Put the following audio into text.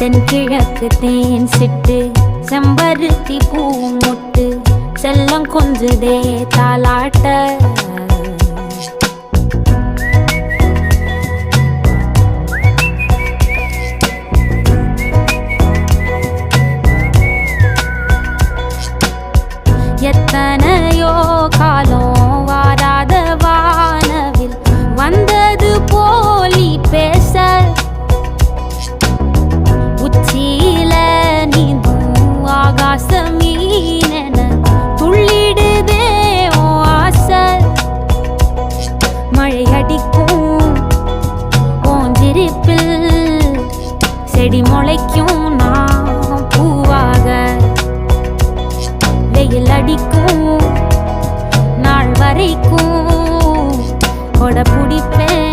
தென்கிழக்கு தேன் சிட்டு செம்பருத்தி பூ முட்டு செல்லம் கொஞ்சுதே தாலாட்ட எத்தனையோ காலம் வாராத வானவில் வந்தது போலி பேச உச்சியில நீந்தும் ஆகாச மீனென துள்ளிடுதே ஓ ஆசை மழை அடிக்கும் ஓஞ்சிருப்பில் செடி முளைக்கும் நான் பூவாக வெயில் அடிக்கும் நாள் வரைக்கும் கொடை பிடிப்பேன்